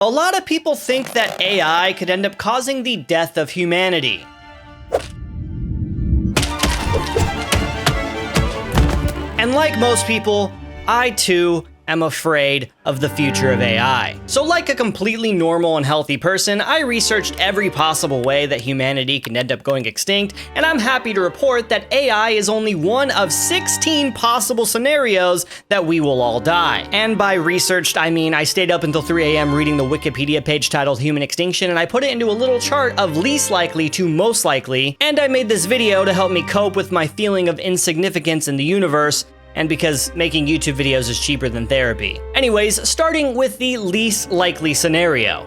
A lot of people think that AI could end up causing the death of humanity. And like most people, I too am afraid of the future of AI. So like a completely normal and healthy person, I researched every possible way that humanity can end up going extinct, and I'm happy to report that AI is only one of 16 possible scenarios that we will all die. And by researched, I mean I stayed up until 3 a.m. reading the Wikipedia page titled Human Extinction, and I put it into a little chart of least likely to most likely, and I made this video to help me cope with my feeling of insignificance in the universe, and because making YouTube videos is cheaper than therapy. Anyways, starting with the least likely scenario.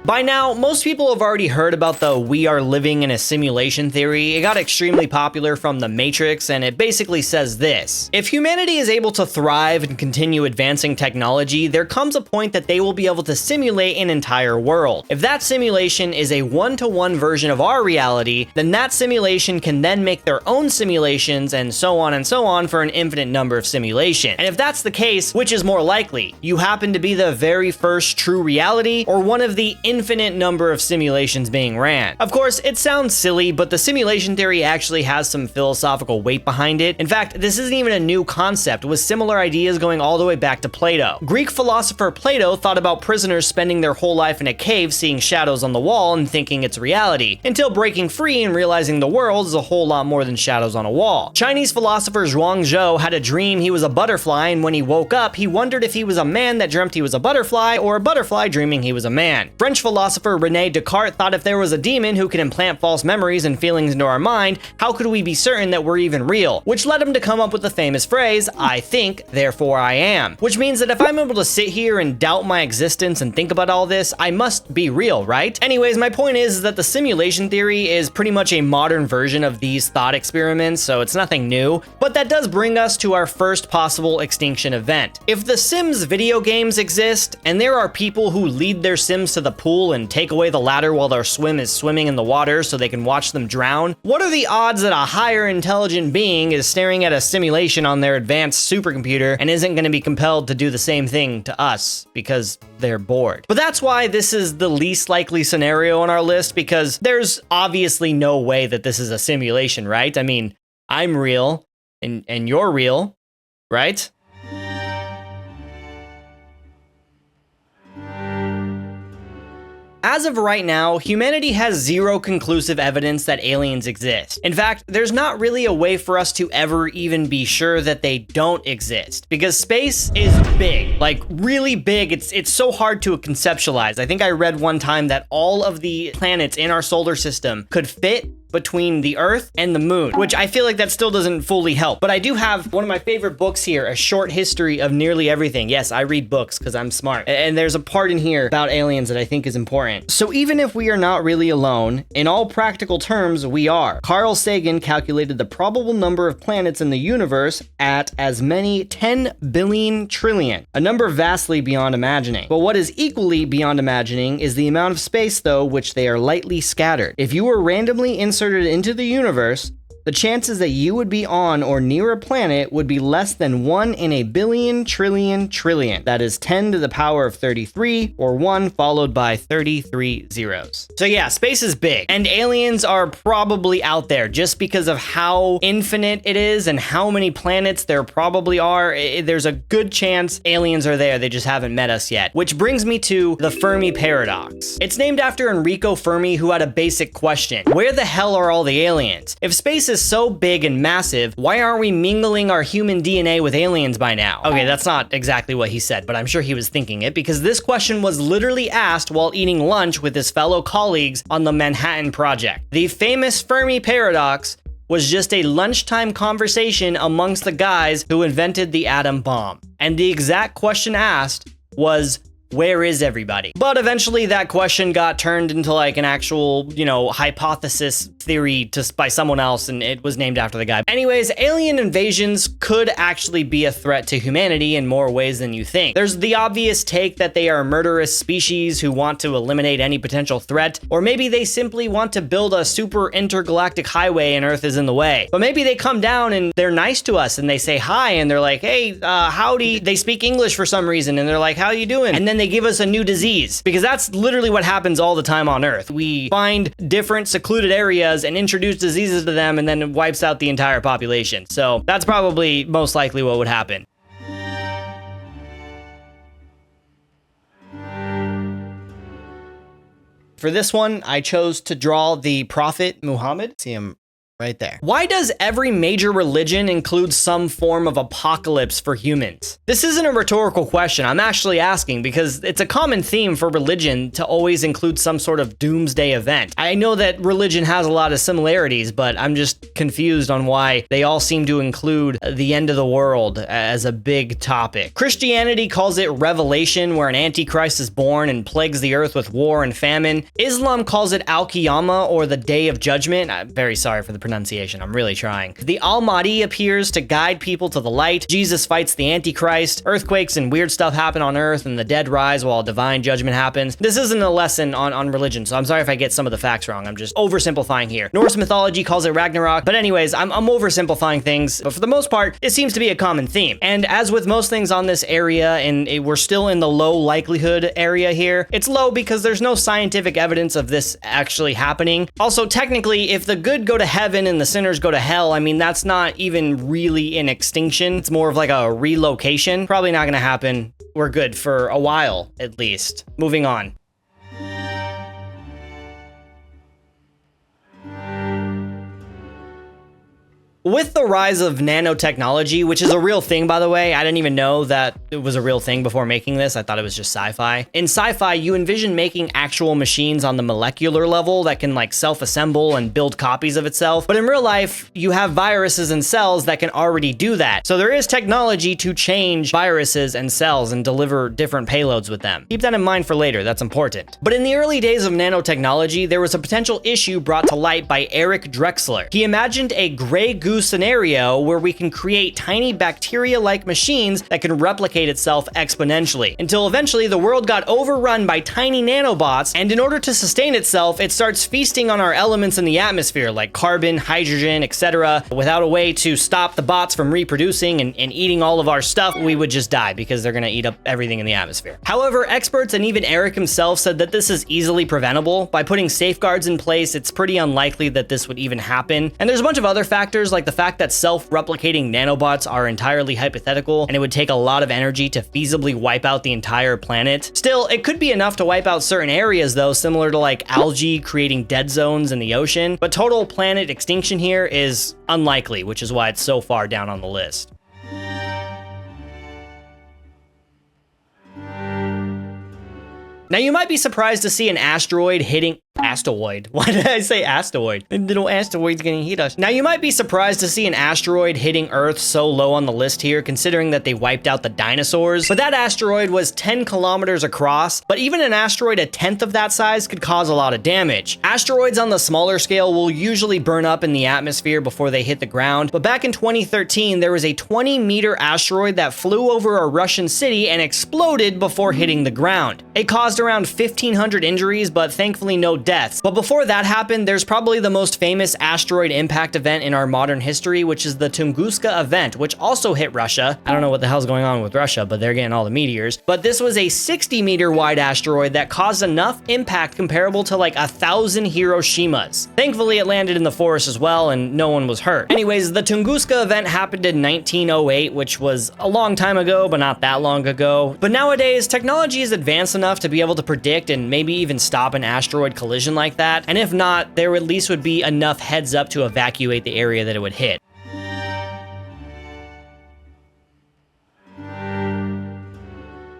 By now, most people have already heard about the "we are living in a simulation" theory. It got extremely popular from The Matrix, and it basically says this: if humanity is able to thrive and continue advancing technology, there comes a point that they will be able to simulate an entire world. If that simulation is a one-to-one version of our reality, then that simulation can then make their own simulations and so on for an infinite number of simulations. And if that's the case, which is more likely? You happen to be the very first true reality, or one of the infinite number of simulations being ran? Of course, it sounds silly, but the simulation theory actually has some philosophical weight behind it. In fact, this isn't even a new concept, with similar ideas going all the way back to Plato. Greek philosopher Plato thought about prisoners spending their whole life in a cave seeing shadows on the wall and thinking it's reality, until breaking free and realizing the world is a whole lot more than shadows on a wall. Chinese philosopher Zhuangzi had a dream he was a butterfly, and when he woke up, he wondered if he was a man that dreamt he was a butterfly, or a butterfly dreaming he was a man. French philosopher René Descartes thought if there was a demon who could implant false memories and feelings into our mind, how could we be certain that we're even real? Which led him to come up with the famous phrase, "I think, therefore I am." Which means that if I'm able to sit here and doubt my existence and think about all this, I must be real, right? Anyways, my point is that the simulation theory is pretty much a modern version of these thought experiments, so it's nothing new, but that does bring us to our first possible extinction event. If the Sims video games exist, and there are people who lead their Sims to the pool and take away the ladder while their swim is swimming in the water so they can watch them drown, what are the odds that a higher intelligent being is staring at a simulation on their advanced supercomputer and isn't going to be compelled to do the same thing to us because they're bored? But that's why this is the least likely scenario on our list, because there's obviously no way that this is a simulation, right? I mean, I'm real and you're real, right? As of right now, humanity has zero conclusive evidence that aliens exist. In fact, there's not really a way for us to ever even be sure that they don't exist, because space is big, like really big. It's so hard to conceptualize. I think I read one time that all of the planets in our solar system could fit between the Earth and the Moon, which I feel like that still doesn't fully help. But I do have one of my favorite books here, A Short History of Nearly Everything. Yes, I read books because I'm smart. And there's a part in here about aliens that I think is important. So even if we are not really alone, in all practical terms, we are. Carl Sagan calculated the probable number of planets in the universe at as many 10 billion trillion, a number vastly beyond imagining. But what is equally beyond imagining is the amount of space, though, which they are lightly scattered. If you were randomly inserted into the universe, the chances that you would be on or near a planet would be less than 1 in a billion trillion trillion. That is 10 to the power of 33, or 1 followed by 33 zeros. So yeah, space is big, and aliens are probably out there just because of how infinite it is and how many planets there probably are. There's a good chance aliens are there, they just haven't met us yet. Which brings me to the Fermi paradox. It's named after Enrico Fermi, who had a basic question: where the hell are all the aliens? If space is so big and massive, why aren't we mingling our human DNA with aliens by now? Okay, that's not exactly what he said, but I'm sure he was thinking it, because this question was literally asked while eating lunch with his fellow colleagues on the Manhattan Project. The famous Fermi paradox was just a lunchtime conversation amongst the guys who invented the atom bomb. And the exact question asked was, where is everybody? But eventually that question got turned into like an actual, hypothesis theory by someone else, and it was named after the guy. Anyways, alien invasions could actually be a threat to humanity in more ways than you think. There's the obvious take that they are murderous species who want to eliminate any potential threat, or maybe they simply want to build a super intergalactic highway and Earth is in the way. But maybe they come down and they're nice to us and they say hi and they're like, hey, howdy. They speak English for some reason and they're like, how you doing? And then they give us a new disease, because that's literally what happens all the time on Earth. We find different secluded areas and introduce diseases to them, and then it wipes out the entire population. So that's probably most likely what would happen. For this one, I chose to draw the Prophet Muhammad. See him right there. Why does every major religion include some form of apocalypse for humans? This isn't a rhetorical question. I'm actually asking because it's a common theme for religion to always include some sort of doomsday event. I know that religion has a lot of similarities, but I'm just confused on why they all seem to include the end of the world as a big topic. Christianity calls it Revelation, where an antichrist is born and plagues the earth with war and famine. Islam calls it Al-Qiyamah, or the Day of Judgment. I'm very sorry for the pronunciation. I'm really trying. The Al-Mahdi appears to guide people to the light. Jesus fights the Antichrist. Earthquakes and weird stuff happen on Earth, and the dead rise while divine judgment happens. This isn't a lesson on religion, so I'm sorry if I get some of the facts wrong. I'm just oversimplifying here. Norse mythology calls it Ragnarok, but anyways, I'm oversimplifying things, but for the most part, it seems to be a common theme. And as with most things on this area, and we're still in the low likelihood area here, it's low because there's no scientific evidence of this actually happening. Also, technically, if the good go to heaven and the sinners go to hell, I mean, that's not even really an extinction. It's more of like a relocation. Probably not gonna happen. We're good for a while, at least. Moving on. With the rise of nanotechnology, which is a real thing, by the way, I didn't even know that it was a real thing before making this. I thought it was just sci-fi. In sci-fi, you envision making actual machines on the molecular level that can like self-assemble and build copies of itself. But in real life, you have viruses and cells that can already do that. So there is technology to change viruses and cells and deliver different payloads with them. Keep that in mind for later, that's important. But in the early days of nanotechnology, there was a potential issue brought to light by Eric Drexler. He imagined a gray goo scenario where we can create tiny bacteria-like machines that can replicate itself exponentially, until eventually the world got overrun by tiny nanobots, and in order to sustain itself, it starts feasting on our elements in the atmosphere, like carbon, hydrogen, etc. Without a way to stop the bots from reproducing and eating all of our stuff, we would just die because they're gonna eat up everything in the atmosphere. However, experts and even Eric himself said that this is easily preventable. By putting safeguards in place, it's pretty unlikely that this would even happen. And there's a bunch of other factors, like the fact that self-replicating nanobots are entirely hypothetical, and it would take a lot of energy to feasibly wipe out the entire planet. Still, it could be enough to wipe out certain areas though, similar to like algae creating dead zones in the ocean, but total planet extinction here is unlikely, which is why it's so far down on the list. Now, you might be surprised to see an asteroid hitting... Asteroid. Why did I say asteroid? A little asteroid's gonna hit us. Now, you might be surprised to see an asteroid hitting Earth so low on the list here, considering that they wiped out the dinosaurs. But that asteroid was 10 kilometers across, but even an asteroid a tenth of that size could cause a lot of damage. Asteroids on the smaller scale will usually burn up in the atmosphere before they hit the ground, but back in 2013, there was a 20-meter asteroid that flew over a Russian city and exploded before hitting the ground. It caused around 1,500 injuries, but thankfully no deaths. But before that happened, there's probably the most famous asteroid impact event in our modern history, which is the Tunguska event, which also hit Russia. I don't know what the hell's going on with Russia, but they're getting all the meteors. But this was a 60-meter wide asteroid that caused enough impact comparable to like 1,000 Hiroshimas. Thankfully, it landed in the forest as well, and no one was hurt. Anyways, the Tunguska event happened in 1908, which was a long time ago, but not that long ago. But nowadays, technology is advanced enough to be able to predict and maybe even stop an asteroid collision like that, and if not, there at least would be enough heads up to evacuate the area that it would hit.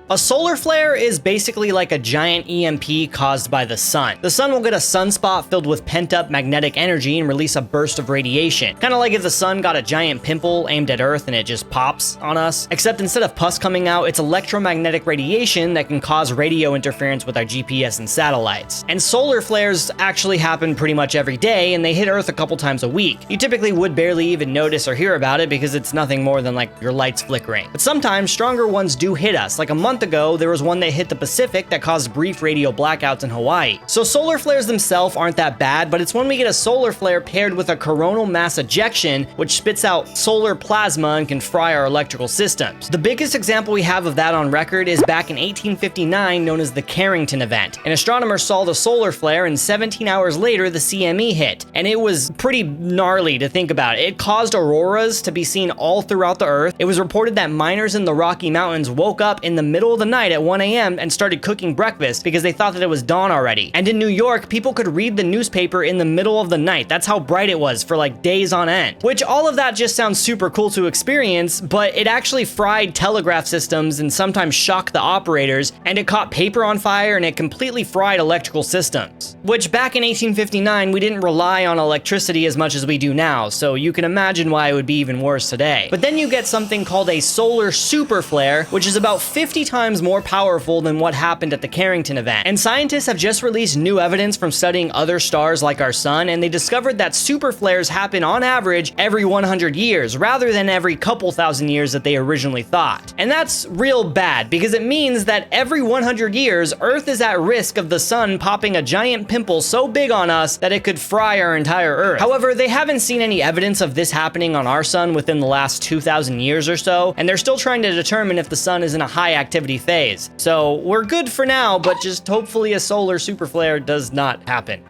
A solar flare is basically like a giant EMP caused by the sun. The sun will get a sunspot filled with pent-up magnetic energy and release a burst of radiation. Kind of like if the sun got a giant pimple aimed at Earth and it just pops on us. Except instead of pus coming out, it's electromagnetic radiation that can cause radio interference with our GPS and satellites. And solar flares actually happen pretty much every day, and they hit Earth a couple times a week. You typically would barely even notice or hear about it because it's nothing more than like your lights flickering. But sometimes stronger ones do hit us. Like a month ago, there was one that hit the Pacific that caused brief radio blackouts in Hawaii. So solar flares themselves aren't that bad, but it's when we get a solar flare paired with a coronal mass ejection, which spits out solar plasma and can fry our electrical systems. The biggest example we have of that on record is back in 1859, known as the Carrington event. An astronomer saw the solar flare, and 17 hours later, the CME hit. And it was pretty gnarly to think about. It caused auroras to be seen all throughout the Earth. It was reported that miners in the Rocky Mountains woke up in the middle of the night at 1 a.m. and started cooking breakfast because they thought that it was dawn already. And in New York, people could read the newspaper in the middle of the night. That's how bright it was for like days on end. Which all of that just sounds super cool to experience, but it actually fried telegraph systems and sometimes shocked the operators, and it caught paper on fire, and it completely fried electrical systems. Which back in 1859, we didn't rely on electricity as much as we do now, so you can imagine why it would be even worse today. But then you get something called a solar superflare, which is about 50 times more powerful than what happened at the Carrington event. And scientists have just released new evidence from studying other stars like our sun, and they discovered that superflares happen on average every 100 years, rather than every couple thousand years that they originally thought. And that's real bad, because it means that every 100 years, Earth is at risk of the sun popping a giant pimple so big on us that it could fry our entire Earth. However, they haven't seen any evidence of this happening on our sun within the last 2,000 years or so, and they're still trying to determine if the sun is in a high activity phase. So we're good for now, but just hopefully a solar superflare does not happen.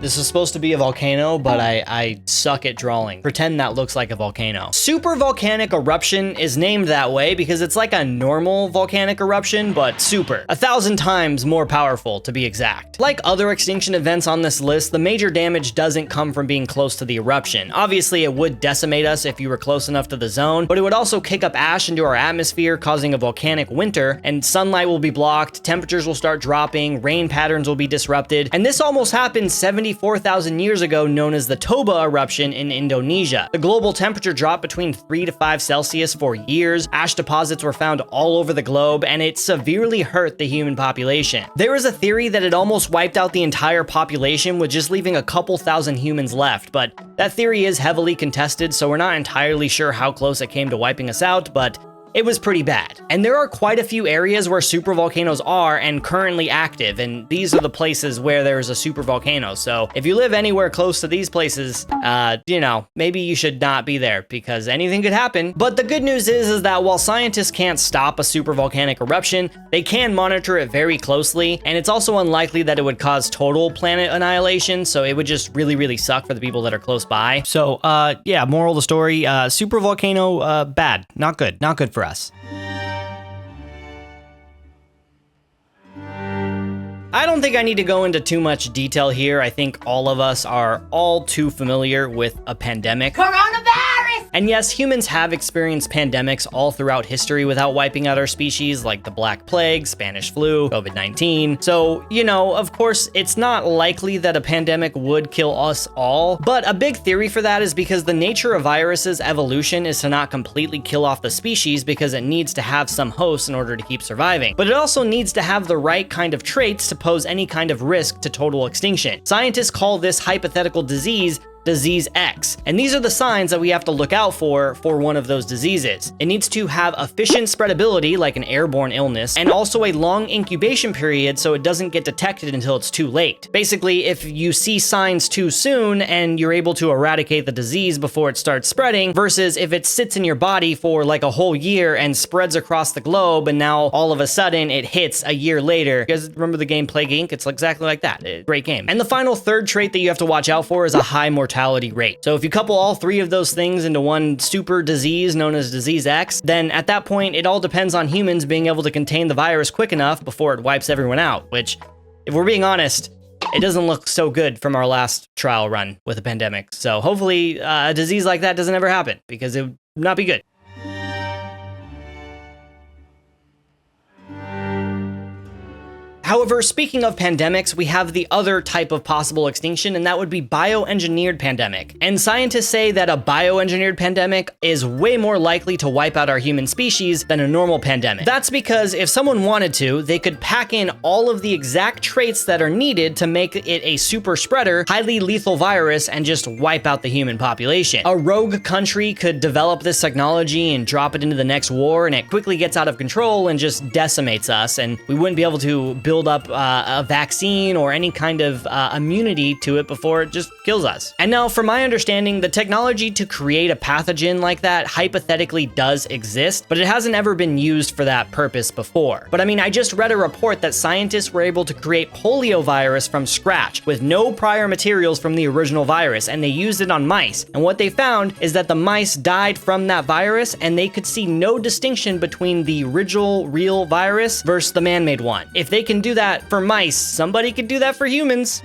This is supposed to be a volcano, but I suck at drawing. Pretend that looks like a volcano. Supervolcanic eruption is named that way because it's like a normal volcanic eruption, but super. 1,000 times more powerful, to be exact. Like other extinction events on this list, the major damage doesn't come from being close to the eruption. Obviously, it would decimate us if you were close enough to the zone, but it would also kick up ash into our atmosphere, causing a volcanic winter, and sunlight will be blocked, temperatures will start dropping, rain patterns will be disrupted, and this almost happened 74,000 years ago, known as the Toba eruption in Indonesia. The global temperature dropped between 3 to 5 Celsius for years, ash deposits were found all over the globe, and it severely hurt the human population. There is a theory that it almost wiped out the entire population with just leaving a couple thousand humans left, but that theory is heavily contested, so we're not entirely sure how close it came to wiping us out, but it was pretty bad. And there are quite a few areas where supervolcanoes are and currently active, and these are the places where there's a supervolcano. So if you live anywhere close to these places, you know, maybe you should not be there because anything could happen. But the good news is that while scientists can't stop a supervolcanic eruption, they can monitor it very closely, and it's also unlikely that it would cause total planet annihilation, so it would just really, really suck for the people that are close by. So, yeah, moral of the story, supervolcano, bad. Not good. Not good for us. I don't think I need to go into too much detail here. I think all of us are all too familiar with a pandemic. Coronavirus! And yes, humans have experienced pandemics all throughout history without wiping out our species, like the Black Plague, Spanish flu, COVID-19. So, you know, of course, it's not likely that a pandemic would kill us all, but a big theory for that is because the nature of viruses' evolution is to not completely kill off the species because it needs to have some hosts in order to keep surviving. But it also needs to have the right kind of traits to pose any kind of risk to total extinction. Scientists call this hypothetical disease Disease X. And these are the signs that we have to look out for one of those diseases. It needs to have efficient spreadability, like an airborne illness, and also a long incubation period so it doesn't get detected until it's too late. Basically, if you see signs too soon and you're able to eradicate the disease before it starts spreading, versus if it sits in your body for like a whole year and spreads across the globe, and now all of a sudden it hits a year later. You guys remember the game Plague Inc? It's exactly like that. Great game. And the final third trait that you have to watch out for is a high mortality rate. So if you couple all three of those things into one super disease known as Disease X, then at that point, it all depends on humans being able to contain the virus quick enough before it wipes everyone out, which, if we're being honest, it doesn't look so good from our last trial run with a pandemic. So hopefully a disease like that doesn't ever happen, because it would not be good. However, speaking of pandemics, we have the other type of possible extinction, and that would be bioengineered pandemic. And scientists say that a bioengineered pandemic is way more likely to wipe out our human species than a normal pandemic. That's because if someone wanted to, they could pack in all of the exact traits that are needed to make it a super spreader, highly lethal virus and just wipe out the human population. A rogue country could develop this technology and drop it into the next war, and it quickly gets out of control and just decimates us, and we wouldn't be able to build up a vaccine or any kind of immunity to it before it just kills us. And now, from my understanding, the technology to create a pathogen like that hypothetically does exist, but it hasn't ever been used for that purpose before. But I mean, I just read a report that scientists were able to create poliovirus from scratch with no prior materials from the original virus, and they used it on mice. And what they found is that the mice died from that virus, and they could see no distinction between the original real virus versus the man-made one. If they can do that for mice, somebody could do that for humans.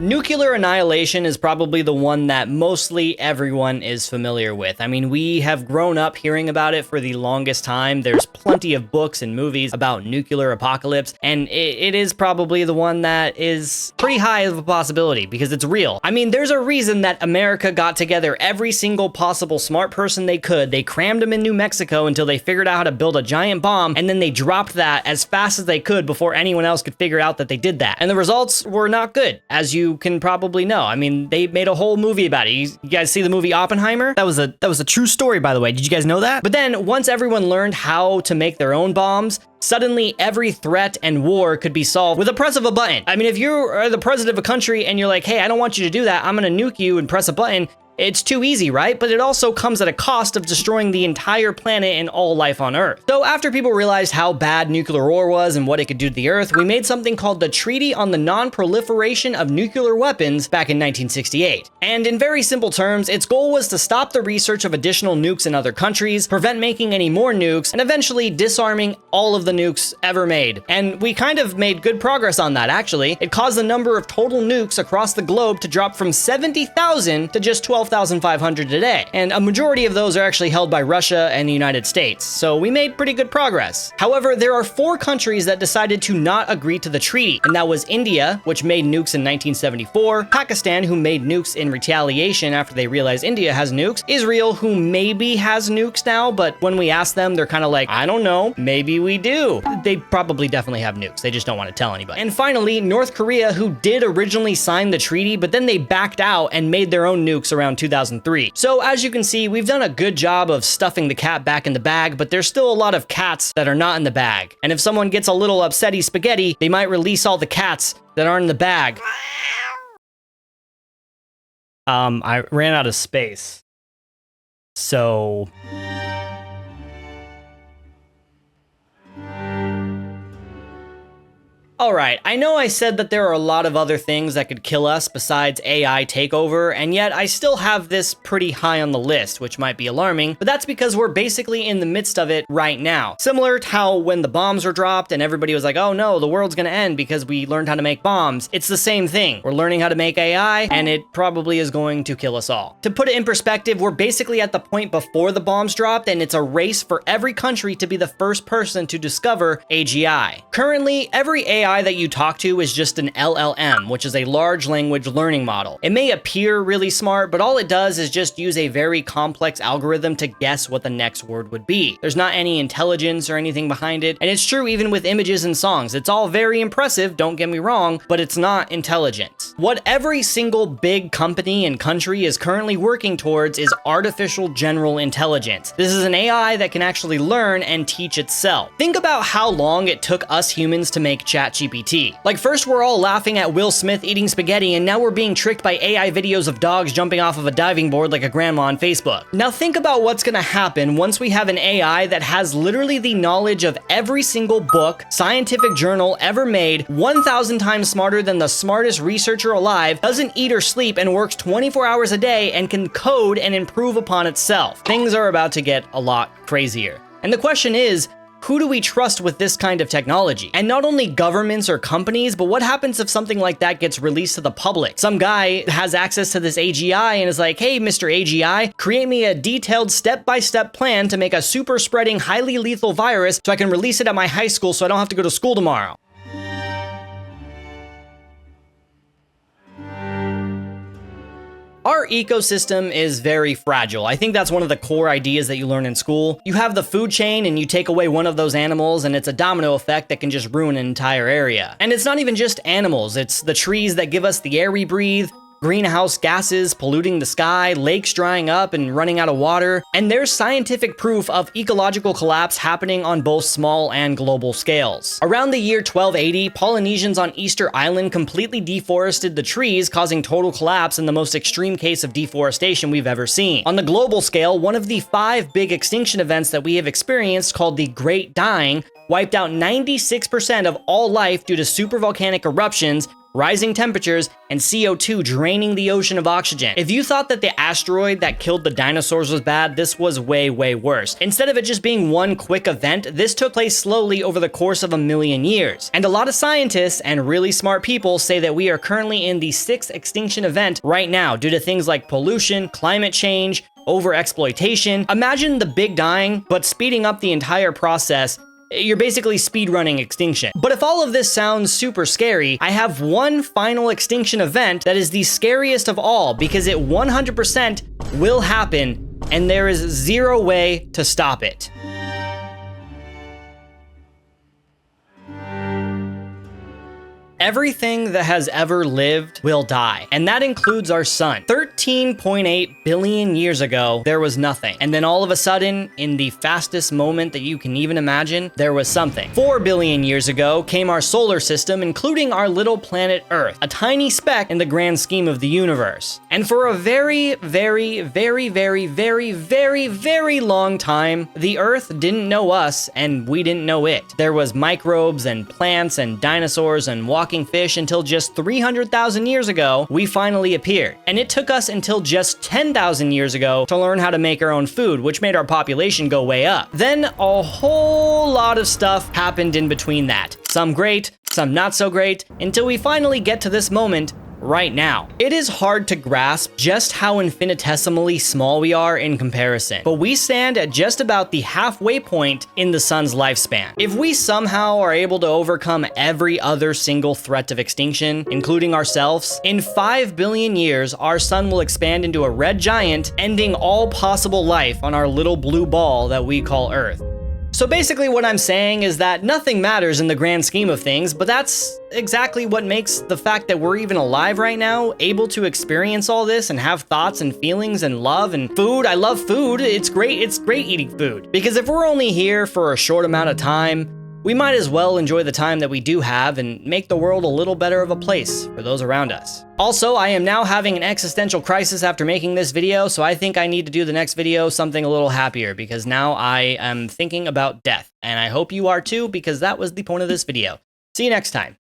Nuclear annihilation is probably the one that mostly everyone is familiar with. I mean, we have grown up hearing about it for the longest time. There's plenty of books and movies about nuclear apocalypse, and it is probably the one that is pretty high of a possibility because it's real. I mean, there's a reason that America got together every single possible smart person they could. They crammed them in New Mexico until they figured out how to build a giant bomb, and then they dropped that as fast as they could before anyone else could figure out that they did that. And the results were not good, as you can probably know. I mean, they made a whole movie about it. You guys see the movie Oppenheimer? That was a true story, by the way. Did you guys know that? But then once everyone learned how to make their own bombs, suddenly every threat and war could be solved with a press of a button. I mean, if you are the president of a country and you're like, hey, I don't want you to do that, I'm gonna nuke you and press a button, it's too easy, right? But it also comes at a cost of destroying the entire planet and all life on Earth. So after people realized how bad nuclear war was and what it could do to the Earth, we made something called the Treaty on the Non-Proliferation of Nuclear Weapons back in 1968. And in very simple terms, its goal was to stop the research of additional nukes in other countries, prevent making any more nukes, and eventually disarming all of the nukes ever made. And we kind of made good progress on that, actually. It caused the number of total nukes across the globe to drop from 70,000 to just 12,500 today, and a majority of those are actually held by Russia and the United States, so we made pretty good progress. However, there are 4 countries that decided to not agree to the treaty, and that was India, which made nukes in 1974, Pakistan, who made nukes in retaliation after they realized India has nukes, Israel, who maybe has nukes now, but when we ask them, they're kind of like, I don't know, maybe we do. They probably definitely have nukes, they just don't want to tell anybody. And finally, North Korea, who did originally sign the treaty, but then they backed out and made their own nukes around 2003. So as you can see, we've done a good job of stuffing the cat back in the bag, but there's still a lot of cats that are not in the bag. And if someone gets a little upsetty spaghetti, they might release all the cats that aren't in the bag. I ran out of space. So... Alright, I know I said that there are a lot of other things that could kill us besides AI takeover, and yet I still have this pretty high on the list, which might be alarming, but that's because we're basically in the midst of it right now. Similar to how when the bombs were dropped and everybody was like, oh no, the world's gonna end because we learned how to make bombs, it's the same thing. We're learning how to make AI, and it probably is going to kill us all. To put it in perspective, we're basically at the point before the bombs dropped, and it's a race for every country to be the first person to discover AGI. Currently, every AI that you talk to is just an LLM, which is a large language learning model. It may appear really smart, but all it does is just use a very complex algorithm to guess what the next word would be. There's not any intelligence or anything behind it, and it's true even with images and songs. It's all very impressive, don't get me wrong, but it's not intelligent. What every single big company and country is currently working towards is artificial general intelligence. This is an AI that can actually learn and teach itself. Think about how long it took us humans to make ChatGPT. Like, first we're all laughing at Will Smith eating spaghetti, and now we're being tricked by AI videos of dogs jumping off of a diving board like a grandma on Facebook. Now think about what's gonna happen once we have an AI that has literally the knowledge of every single book, scientific journal ever made, 1,000 times smarter than the smartest researcher alive, doesn't eat or sleep, and works 24 hours a day, and can code and improve upon itself. Things are about to get a lot crazier. And the question is, who do we trust with this kind of technology? And not only governments or companies, but what happens if something like that gets released to the public? Some guy has access to this AGI and is like, hey, Mr. AGI, create me a detailed step-by-step plan to make a super spreading, highly lethal virus so I can release it at my high school so I don't have to go to school tomorrow. Our ecosystem is very fragile. I think that's one of the core ideas that you learn in school. You have the food chain and you take away one of those animals and it's a domino effect that can just ruin an entire area. And it's not even just animals, it's the trees that give us the air we breathe, greenhouse gases polluting the sky, lakes drying up and running out of water, and there's scientific proof of ecological collapse happening on both small and global scales. Around the year 1280, Polynesians on Easter Island completely deforested the trees, causing total collapse in the most extreme case of deforestation we've ever seen. On the global scale, one of the 5 big extinction events that we have experienced, called the Great Dying, wiped out 96% of all life due to supervolcanic eruptions, rising temperatures, and CO2 draining the ocean of oxygen. If you thought that the asteroid that killed the dinosaurs was bad, this was way, way worse. Instead of it just being one quick event, this took place slowly over the course of 1,000,000 years. And a lot of scientists and really smart people say that we are currently in the 6th extinction event right now due to things like pollution, climate change, overexploitation. Imagine the Big Dying, but speeding up the entire process. You're basically speedrunning extinction. But if all of this sounds super scary, I have one final extinction event that is the scariest of all because it 100% will happen and there is zero way to stop it. Everything that has ever lived will die, and that includes our sun. 13.8 billion years ago, there was nothing. And then all of a sudden, in the fastest moment that you can even imagine, there was something. 4 billion years ago came our solar system, including our little planet Earth, a tiny speck in the grand scheme of the universe. And for a very, very, very, very, very, very, very long time, the Earth didn't know us, and we didn't know it. There was microbes and plants and dinosaurs and walking fish until just 300,000 years ago, we finally appeared. And it took us until just 10,000 years ago to learn how to make our own food, which made our population go way up. Then a whole lot of stuff happened in between that. Some great, some not so great, until we finally get to this moment right now. It is hard to grasp just how infinitesimally small we are in comparison, but we stand at just about the halfway point in the sun's lifespan. If we somehow are able to overcome every other single threat of extinction, including ourselves, in 5 billion years, our sun will expand into a red giant, ending all possible life on our little blue ball that we call Earth. So basically what I'm saying is that nothing matters in the grand scheme of things, but that's exactly what makes the fact that we're even alive right now, able to experience all this and have thoughts and feelings and love and food. I love food. It's great eating food. Because if we're only here for a short amount of time, we might as well enjoy the time that we do have and make the world a little better of a place for those around us. Also, I am now having an existential crisis after making this video, so I think I need to do the next video something a little happier because now I am thinking about death. And I hope you are too, because that was the point of this video. See you next time.